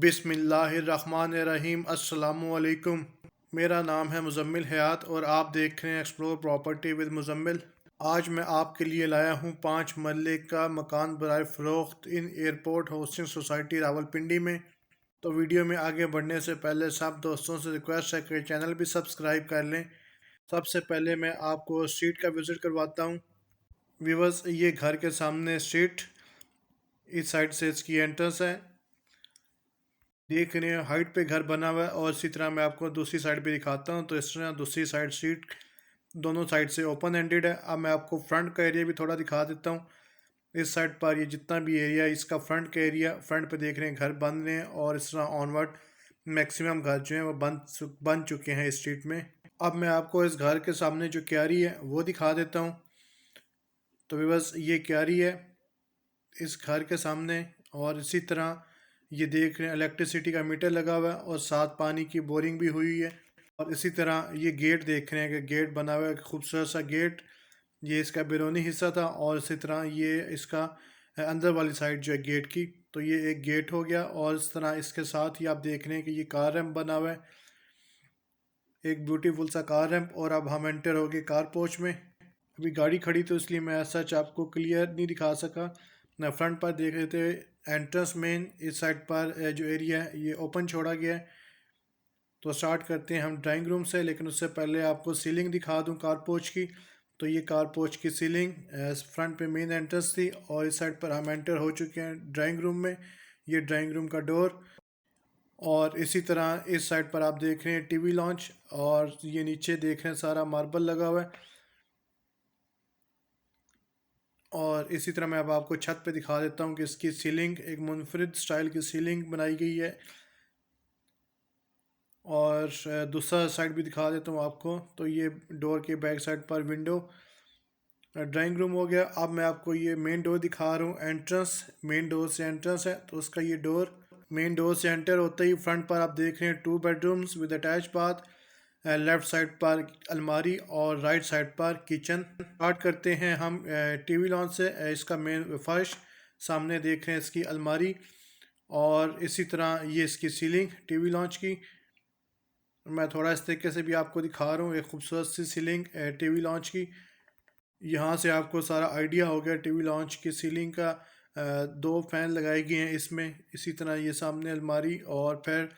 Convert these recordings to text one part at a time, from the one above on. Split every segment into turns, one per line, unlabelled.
बिस्मिल्लाहिर्रहमानिर्रहीम। अस्सलामुअलैकुम। मेरा नाम है मुज़म्मिल हयात और आप देख रहे हैं एक्सप्लोर प्रॉपर्टी विद मुज़म्मिल। आज मैं आपके लिए लाया हूँ 5 मरले का मकान बराए फ़रोख्त इन एयरपोर्ट हाउसिंग सोसाइटी रावलपिंडी में। तो वीडियो में आगे बढ़ने से पहले सब दोस्तों से रिक्वेस्ट है कि चैनल भी सब्सक्राइब कर लें। सबसे पहले मैं आपको स्ट्रीट का विज़िट करवाता हूँ। व्यूअर्स, ये घर के सामने स्ट्रीट, इस साइड से इसकी एंट्रेंस है। देख रहे हैं हाइट पे घर बना हुआ है और इसी तरह मैं आपको दूसरी साइड भी दिखाता हूँ। तो इस तरह दूसरी साइड स्ट्रीट दोनों साइड से ओपन एंडेड है। अब मैं आपको फ्रंट का एरिया भी थोड़ा दिखा देता हूँ। इस साइड पर ये जितना भी एरिया है इसका फ्रंट का एरिया, फ्रंट पे देख रहे हैं घर बन रहे हैं और इस तरह ऑनवर्ड मैक्सिमम घर जो हैं वो बन चुके हैं इस स्ट्रीट में। अब मैं आपको इस घर के सामने जो क्यारी है वो दिखा देता हूँ। तो बस ये क्यारी है इस घर के सामने और इसी तरह ये देख रहे हैं इलेक्ट्रिसिटी का मीटर लगा हुआ है और साथ पानी की बोरिंग भी हुई है। और इसी तरह ये गेट देख रहे हैं कि गेट बना हुआ है, खूबसूरत सा गेट। ये इसका बैरूनी हिस्सा था और इसी तरह ये इसका अंदर वाली साइड जो है गेट की, तो ये एक गेट हो गया। और इस तरह इसके साथ ही आप देख रहे हैं कि ये कार रैम्प बना हुआ है, एक ब्यूटीफुल सा कार रैम्प। और अब हम एंटर हो गए कार पोर्च में। अभी गाड़ी खड़ी तो इसलिए मैं सच आपको क्लियर नहीं दिखा सका। ना फ्रंट पर देख रहे थे एंट्रेंस मेन इस साइड पर जो एरिया है ये ओपन छोड़ा गया है। तो स्टार्ट करते हैं हम ड्राइंग रूम से, लेकिन उससे पहले आपको सीलिंग दिखा दूं कार पोर्च की। तो ये कार पोर्च की सीलिंग फ्रंट पे मेन एंट्रेंस थी और इस साइड पर हम एंटर हो चुके हैं ड्राइंग रूम में। ये ड्राइंग रूम का डोर। और इसी तरह इस साइड पर आप देख रहे हैं टीवी लॉन्च और ये नीचे देख रहे हैं सारा मार्बल लगा हुआ है। और इसी तरह मैं अब आपको छत पे दिखा देता हूँ कि इसकी सीलिंग एक मुनफरिद स्टाइल की सीलिंग बनाई गई है। और दूसरा साइड भी दिखा देता हूँ आपको। तो ये डोर के बैक साइड पर विंडो, ड्राइंग रूम हो गया। अब मैं आपको ये मेन डोर दिखा रहा हूँ, एंट्रेंस। मेन डोर से एंट्रेंस है तो उसका ये डोर। मेन डोर से एंटर होते ही फ्रंट पर आप देख रहे हैं 2 bedrooms with attach bath. Left side पर अलमारी और राइट साइड पर किचन। स्टार्ट करते हैं हम टीवी लॉन्च से। इसका मेन फर्श, सामने देख रहे हैं इसकी अलमारी और इसी तरह ये इसकी सीलिंग टीवी लॉन्च की। मैं थोड़ा इस तरीके से भी आपको दिखा रहा हूँ, एक खूबसूरत सी सीलिंग टीवी लॉन्च की। यहाँ से आपको सारा आइडिया हो गया टीवी लॉन्च की सीलिंग का। 2 फैन लगाए गए हैं इसमें। इसी तरह ये सामने अलमारी और फिर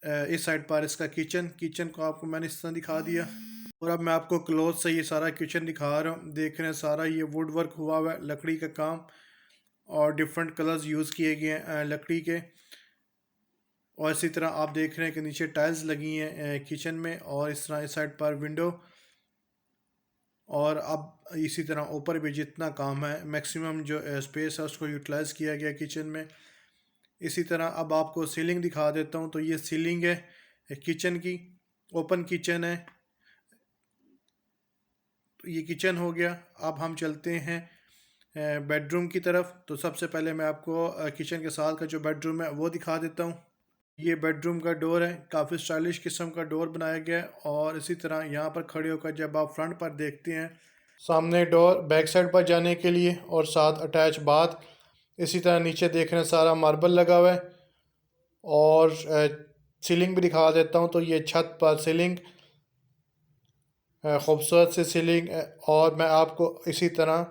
इस साइड पर इसका किचन। किचन को आपको मैंने इस तरह दिखा दिया। और अब मैं आपको क्लोज से ये सारा किचन दिखा रहा हूँ। देख रहे हैं सारा ये वुड वर्क हुआ हुआ है, लकड़ी का काम और डिफरेंट कलर्स यूज़ किए गए हैं लकड़ी के। और इसी तरह आप देख रहे हैं कि नीचे टाइल्स लगी हैं किचन में और इस तरह इस साइड पर विंडो। और अब इसी तरह ऊपर भी जितना काम है मैक्सिमम जो स्पेस है उसको यूटिलाइज़ किया गया किचन में। इसी तरह अब आपको सीलिंग दिखा देता हूँ। तो ये सीलिंग है किचन की, ओपन किचन है। तो ये किचन हो गया। अब हम चलते हैं बेडरूम की तरफ। तो सबसे पहले मैं आपको किचन के साथ का जो बेडरूम है वो दिखा देता हूँ। ये बेडरूम का डोर है, काफ़ी स्टाइलिश किस्म का डोर बनाया गया है। और इसी तरह यहाँ पर खड़े होकर जब आप फ्रंट पर देखते हैं, सामने डोर बैक साइड पर जाने के लिए और साथ अटैच बाथ। इसी तरह नीचे देख रहे हैं सारा मार्बल लगा हुआ है। और सीलिंग भी दिखा देता हूँ। तो ये छत पर सीलिंग, खूबसूरत सी सीलिंग। और मैं आपको इसी तरह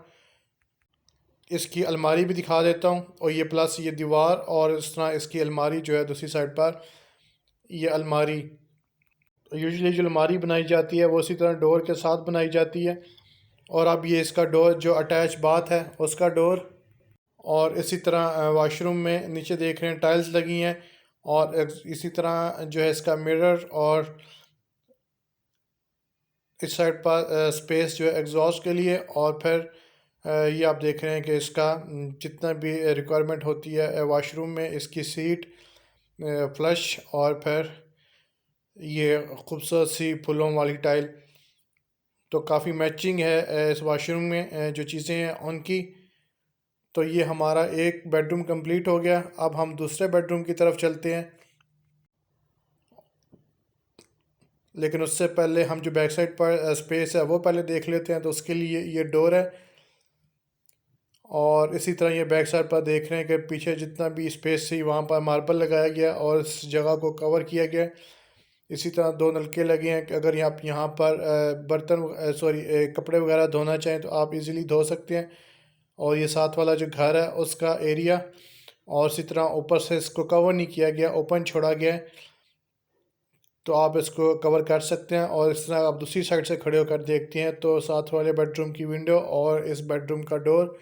इसकी अलमारी भी दिखा देता हूँ। और ये प्लस ये दीवार और इस तरह इसकी अलमारी जो है दूसरी साइड पर, ये अलमारी यूजुअली जो अलमारी बनाई जाती है वो इसी तरह डोर के साथ बनाई जाती है। और अब ये इसका डोर जो अटैच बाथ है उसका डोर। और इसी तरह वॉशरूम में नीचे देख रहे हैं टाइल्स लगी हैं। और इसी तरह जो है इसका मिरर और इस साइड पर स्पेस जो है एग्जॉस्ट के लिए। और फिर ये आप देख रहे हैं कि इसका जितना भी रिक्वायरमेंट होती है वॉशरूम में, इसकी सीट, फ्लश और फिर ये खूबसूरत सी फूलों वाली टाइल। तो काफ़ी मैचिंग है इस वॉशरूम में जो चीज़ें हैं उनकी। तो ये हमारा एक बेडरूम कंप्लीट हो गया। अब हम दूसरे बेडरूम की तरफ चलते हैं, लेकिन उससे पहले हम जो बैक साइड पर स्पेस है वो पहले देख लेते हैं। तो उसके लिए ये डोर है और इसी तरह ये बैक साइड पर देख रहे हैं कि पीछे जितना भी स्पेस थी वहाँ पर मार्बल लगाया गया और इस जगह को कवर किया गया। इसी तरह दो नलके लगे हैं कि अगर आप यहाँ पर बर्तन कपड़े वगैरह धोना चाहें तो आप इजीली धो सकते हैं। और ये साथ वाला जो घर है उसका एरिया, और इसी तरह ऊपर से इसको कवर नहीं किया गया, ओपन छोड़ा गया है, तो आप इसको कवर कर सकते हैं। और इस तरह आप दूसरी साइड से खड़े होकर देखते हैं तो साथ वाले बेडरूम की विंडो और इस बेडरूम का डोर।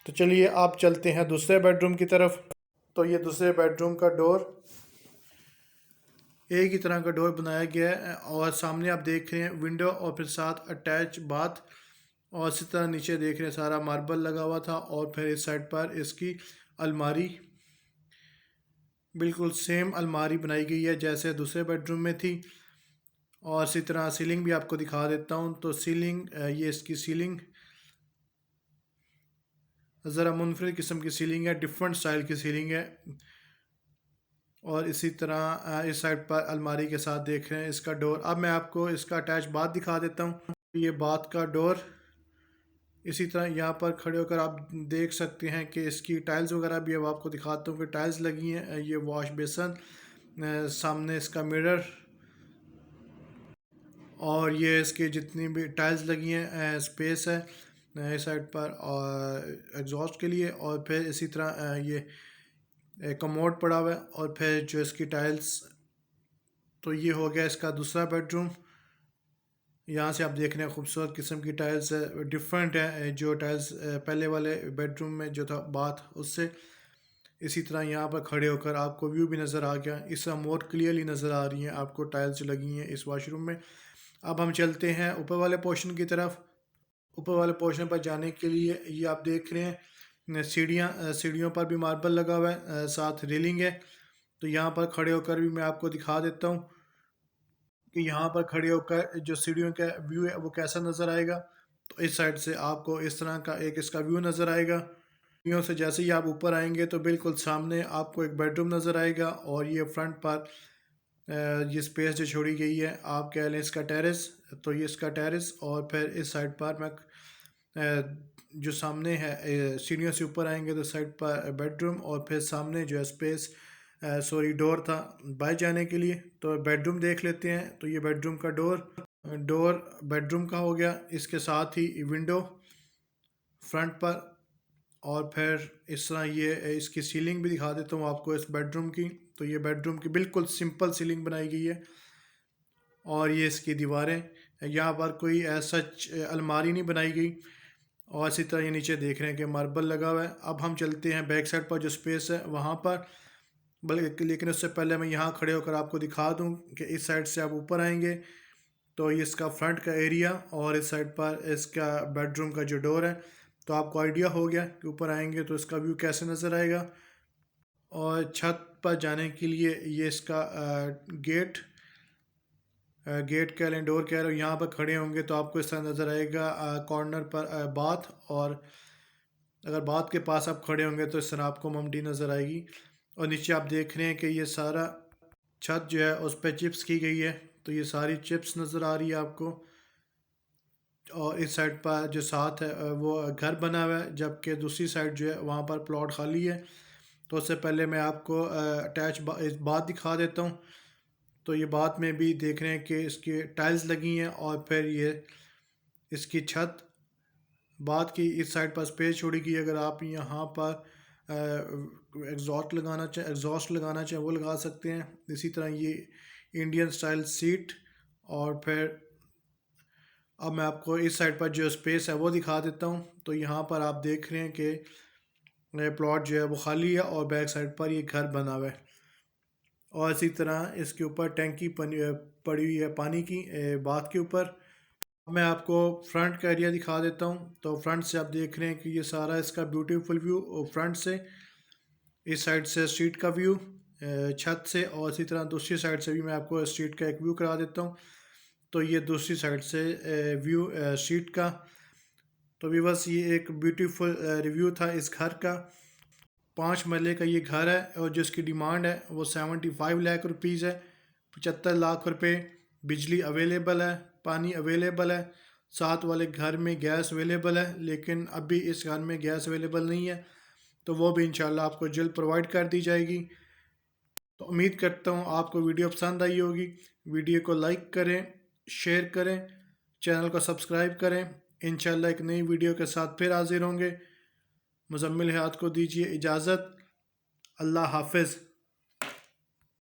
तो चलिए आप चलते हैं दूसरे बेडरूम की तरफ। तो ये दूसरे बेडरूम का डोर एक ही तरह का डोर बनाया गया है और सामने आप देख रहे हैं विंडो और फिर साथ अटैच बाथ। और इसी तरह नीचे देख रहे हैं सारा मार्बल लगा हुआ था और फिर इस साइड पर इसकी अलमारी, बिल्कुल सेम अलमारी बनाई गई है जैसे दूसरे बेडरूम में थी। और इसी तरह सीलिंग भी आपको दिखा देता हूँ। तो सीलिंग, ये इसकी सीलिंग ज़रा मुनफरिद किस्म की सीलिंग है, डिफरेंट स्टाइल की सीलिंग है। और इसी तरह इस साइड पर अलमारी के साथ देख रहे हैं इसका डोर। अब मैं आपको इसका अटैच बाथ दिखा देता हूँ। ये बाथ का डोर इसी तरह यहाँ पर खड़े होकर आप देख सकते हैं कि इसकी टाइल्स वगैरह भी अब आपको दिखाता हूँ कि टाइल्स लगी हैं। ये वॉश बेसन, सामने इसका मिरर, और ये इसकी जितनी भी टाइल्स लगी हैं, स्पेस है इस साइड पर और एग्जॉस्ट के लिए। और फिर इसी तरह ये कमोड पड़ा हुआ है और फिर जो इसकी टाइल्स। तो ये हो गया इसका दूसरा बेडरूम। यहाँ से आप देख रहे हैं खूबसूरत किस्म की टाइल्स डिफरेंट है जो टाइल्स पहले वाले बेडरूम में जो था बाथ उससे। इसी तरह यहाँ पर खड़े होकर आपको व्यू भी नज़र आ गया, इस तरह मोर क्लियरली नज़र आ रही हैं आपको टाइल्स लगी हैं इस वॉशरूम में। अब हम चलते हैं ऊपर वाले पोर्शन की तरफ। ऊपर वाले पोर्शन पर जाने के लिए ये आप देख रहे हैं सीढ़ियाँ, सीढ़ियों पर भी मार्बल लगा हुआ है, साथ रेलिंग है। तो यहाँ पर खड़े होकर भी मैं आपको दिखा देता हूँ कि यहाँ पर खड़े होकर जो सीढ़ियों का व्यू है वो कैसा नज़र आएगा। तो इस साइड से आपको इस तरह का एक इसका व्यू नज़र आएगा। सीढ़ियों से जैसे ही आप ऊपर आएंगे तो बिल्कुल सामने आपको एक बेडरूम नज़र आएगा। और ये फ्रंट पर ये स्पेस जो छोड़ी गई है आप कह लें इसका टेरेस। तो ये इसका टेरेस, और फिर इस साइड पर मैं जो सामने है सीढ़ियों से ऊपर आएंगे तो साइड पर बेडरूम, और फिर सामने जो है स्पेस डोर था बाहर जाने के लिए। तो बेडरूम देख लेते हैं। तो ये बेडरूम का डोर बेडरूम का हो गया, इसके साथ ही विंडो फ्रंट पर। और फिर इस तरह ये इसकी सीलिंग भी दिखा देता हूँ आपको इस बेडरूम की। तो ये बेडरूम की बिल्कुल सिंपल सीलिंग बनाई गई है और ये इसकी दीवारें, यहाँ पर कोई ऐसा अलमारी नहीं बनाई गई। और इसी तरह ये नीचे देख रहे हैं कि मार्बल लगा हुआ है। अब हम चलते हैं बैक साइड पर जो स्पेस है वहाँ पर, बल्कि लेकिन उससे पहले मैं यहाँ खड़े होकर आपको दिखा दूँ कि इस साइड से आप ऊपर आएंगे तो ये इसका फ्रंट का एरिया और इस साइड पर इसका बेडरूम का जो डोर है। तो आपको आइडिया हो गया कि ऊपर आएंगे तो इसका व्यू कैसे नज़र आएगा। और छत पर जाने के लिए ये इसका गेट, कह लें डोर कह रहे हो, यहाँ पर खड़े होंगे तो आपको इस तरह नज़र आएगा कॉर्नर पर बाथ। और अगर बाथ के पास आप खड़े होंगे तो इस तरह आपको ममटी नज़र आएगी। और नीचे आप देख रहे हैं कि ये सारा छत जो है उस पर चिप्स की गई है। तो ये सारी चिप्स नज़र आ रही है आपको। और इस साइड पर जो साथ है वो घर बना हुआ है, जबकि दूसरी साइड जो है वहाँ पर प्लॉट खाली है। तो उससे पहले मैं आपको अटैच बाथ दिखा देता हूँ। तो ये बाथ में भी देख रहे हैं कि इसकी टाइल्स लगी हैं और फिर ये इसकी छत बाथ की इस साइड पर स्पेस छोड़ी गई। अगर आप यहाँ पर एग्जॉस्ट लगाना चाहें वो लगा सकते हैं। इसी तरह ये इंडियन स्टाइल सीट। और फिर अब मैं आपको इस साइड पर जो स्पेस है वो दिखा देता हूँ। तो यहाँ पर आप देख रहे हैं कि प्लॉट जो है वो खाली है और बैक साइड पर ये घर बना हुआ है। और इसी तरह इसके ऊपर टैंकी पड़ी हुई है पानी की बाथ के ऊपर। मैं आपको फ्रंट का एरिया दिखा देता हूँ। तो फ्रंट से आप देख रहे हैं कि ये सारा इसका ब्यूटीफुल व्यू फ्रंट से, इस साइड से स्ट्रीट का व्यू छत से, और इसी तरह दूसरी साइड से भी मैं आपको स्ट्रीट का एक व्यू करा देता हूँ। तो ये दूसरी साइड से व्यू स्ट्रीट का। तो भी बस ये एक ब्यूटीफुल रिव्यू था इस घर का। 5 मरले का ये घर है और जो इसकी डिमांड है वो 75 लाख रुपीज़ है। 75 लाख रुपए। बिजली अवेलेबल है, पानी अवेलेबल है, साथ वाले घर में गैस अवेलेबल है, लेकिन अभी इस घर में गैस अवेलेबल नहीं है, तो वो भी इंशाल्लाह आपको जल्द प्रोवाइड कर दी जाएगी। तो उम्मीद करता हूँ आपको वीडियो पसंद आई होगी। वीडियो को लाइक करें, शेयर करें, चैनल को सब्सक्राइब करें। इंशाल्लाह एक नई वीडियो के साथ फिर हाजिर होंगे। मुज़म्मिल हयात को दीजिए इजाज़त। अल्लाह हाफ़िज़।